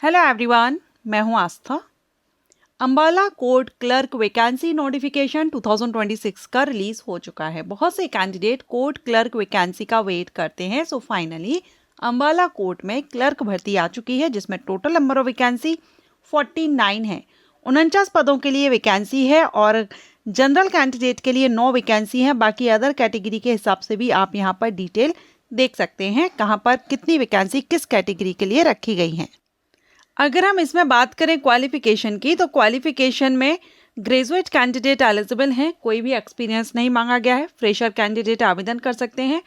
Hello everyone, मैं हूं Aastha. Ambala court clerk vacancy notification 2026 का रिलीज हो चुका है। बहुत से कैंडिडेट कोर्ट क्लर्क वैकेंसी का वेट करते हैं। सो फाइनली अंबाला कोर्ट में क्लर्क भर्ती आ चुकी है, जिसमें टोटल नंबर ऑफ वैकेंसी 49 है। 49 पदों के लिए वैकेंसी है और जनरल कैंडिडेट के लिए 9 वैकेंसी है। बाकी अदर कैटेगरी के हिसाब से भी आप यहाँ पर डिटेल देख सकते हैं, कहाँ पर कितनी वैकेंसी किस कैटेगरी के लिए रखी गई है। अगर हम इसमें बात करें क्वालिफिकेशन की, तो क्वालिफिकेशन में ग्रेजुएट कैंडिडेट एलिजिबल हैं, कोई भी एक्सपीरियंस नहीं मांगा गया है। फ्रेशर कैंडिडेट आवेदन कर सकते हैं।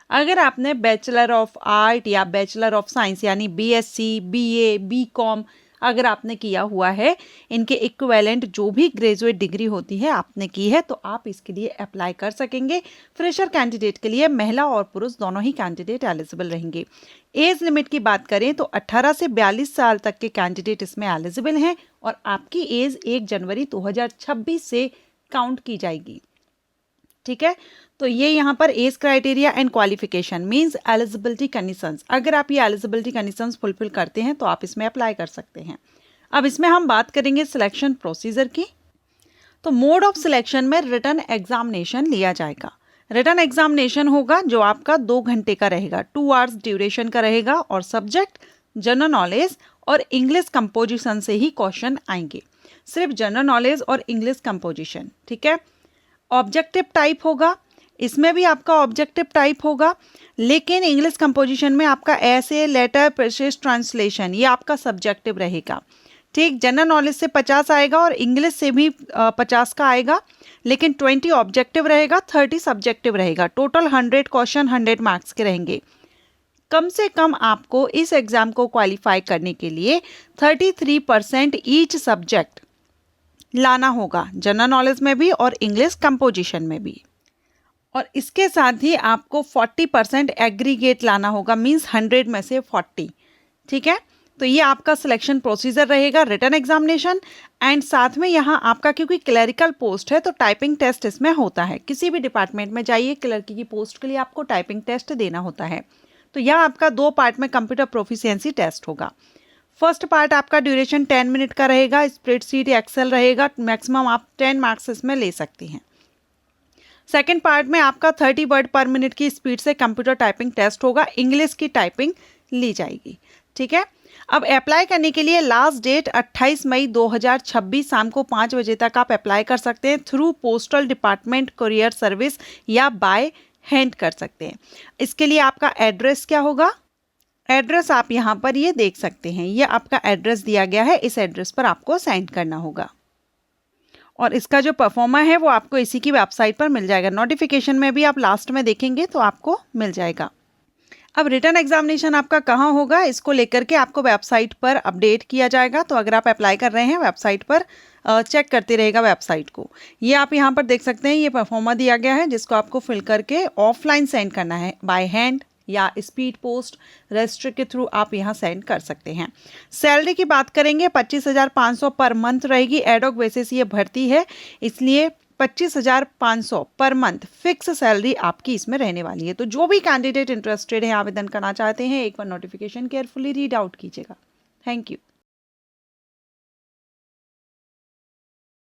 अगर आपने बैचलर ऑफ आर्ट या बैचलर ऑफ साइंस यानी बीएससी, बीए, बीकॉम अगर आपने किया हुआ है, इनके इक्विवेलेंट जो भी ग्रेजुएट डिग्री होती है आपने की है, तो आप इसके लिए अप्लाई कर सकेंगे। फ्रेशर कैंडिडेट के लिए महिला और पुरुष दोनों ही कैंडिडेट एलिजिबल रहेंगे। एज लिमिट की बात करें तो 18 से 42 साल तक के कैंडिडेट इसमें एलिजिबल हैं और आपकी एज 1 जनवरी 2026 से काउंट की जाएगी। ठीक है, तो ये यहाँ पर age criteria and qualification means eligibility conditions. अगर आप ये एलिजिबिलिटी कंडीशंस फुलफिल करते हैं तो आप इसमें अप्लाई कर सकते हैं। अब इसमें हम बात करेंगे सिलेक्शन प्रोसीजर की। तो मोड ऑफ सिलेक्शन में रिटन एग्जामिनेशन लिया जाएगा। रिटन एग्जामिनेशन होगा जो आपका 2 घंटे का रहेगा, 2 आवर्स ड्यूरेशन का रहेगा और सब्जेक्ट जनरल नॉलेज और इंग्लिश कंपोजिशन से ही क्वेश्चन आएंगे। सिर्फ जनरल नॉलेज और इंग्लिश कंपोजिशन। ठीक है, ऑब्जेक्टिव टाइप होगा, इसमें भी आपका ऑब्जेक्टिव टाइप होगा, लेकिन इंग्लिश कंपोजिशन में आपका ऐसे, लेटर, प्रेसिस, ट्रांसलेशन ये आपका सब्जेक्टिव रहेगा। ठीक, जनरल नॉलेज से 50 आएगा और इंग्लिश से भी 50 का आएगा, लेकिन 20 ऑब्जेक्टिव रहेगा, 30 सब्जेक्टिव रहेगा। टोटल 100 क्वेश्चन 100 मार्क्स के रहेंगे। कम से कम आपको इस एग्जाम को क्वालिफाई करने के लिए 33% ईच सब्जेक्ट लाना होगा, जनरल नॉलेज में भी और इंग्लिश कंपोजिशन में भी। और इसके साथ ही आपको 40% एग्रीगेट लाना होगा, मींस 100 में से 40। ठीक है, तो ये आपका सिलेक्शन प्रोसीजर रहेगा, रिटन एग्जामिनेशन एंड साथ में यहाँ आपका क्योंकि क्लरिकल पोस्ट है तो टाइपिंग टेस्ट इसमें होता है। किसी भी डिपार्टमेंट में जाइए, क्लर्की की पोस्ट के लिए आपको टाइपिंग टेस्ट देना होता है। तो यह आपका 2 पार्ट में कंप्यूटर प्रोफिशिएंसी टेस्ट होगा। फर्स्ट पार्ट आपका ड्यूरेशन 10 मिनट का रहेगा, स्प्रेडशीट एक्सेल रहेगा, मैक्सिमम आप 10 मार्क्स इसमें ले सकते हैं। सेकेंड पार्ट में आपका 30 वर्ड पर मिनट की स्पीड से कंप्यूटर टाइपिंग टेस्ट होगा, इंग्लिश की टाइपिंग ली जाएगी। ठीक है, अब अप्लाई करने के लिए लास्ट डेट 28 मई 2026 शाम को 5 बजे तक आप अप्लाई कर सकते हैं। Through postal department courier service या बाय हैंड कर सकते हैं। इसके लिए आपका एड्रेस क्या होगा? एड्रेस आप यहाँ पर ये देख सकते हैं, ये आपका एड्रेस दिया गया है, इस एड्रेस पर आपको सेंड करना होगा। और इसका जो परफॉर्मा है वो आपको इसी की वेबसाइट पर मिल जाएगा। नोटिफिकेशन में भी आप लास्ट में देखेंगे तो आपको मिल जाएगा। अब रिटन एग्जामिनेशन आपका कहाँ होगा, इसको लेकर के आपको वेबसाइट पर अपडेट किया जाएगा। तो अगर आप अप्लाई कर रहे हैं वेबसाइट पर चेक करते रहेगा वेबसाइट को। ये आप यहाँ पर देख सकते हैं, ये परफॉर्मा दिया गया है जिसको आपको फिल करके ऑफलाइन सेंड करना है, बाय हैंड या स्पीड पोस्ट रजिस्टर के थ्रू आप यहाँ सेंड कर सकते हैं। सैलरी की बात करेंगे 25,500 पर मंथ रहेगी। एडॉक बेसिस ये भर्ती है, इसलिए 25,500 पर मंथ फिक्स सैलरी आपकी इसमें रहने वाली है। तो जो भी कैंडिडेट इंटरेस्टेड है, आवेदन करना चाहते हैं, एक बार नोटिफिकेशन केयरफुली रीड आउट कीजिएगा। Thank you.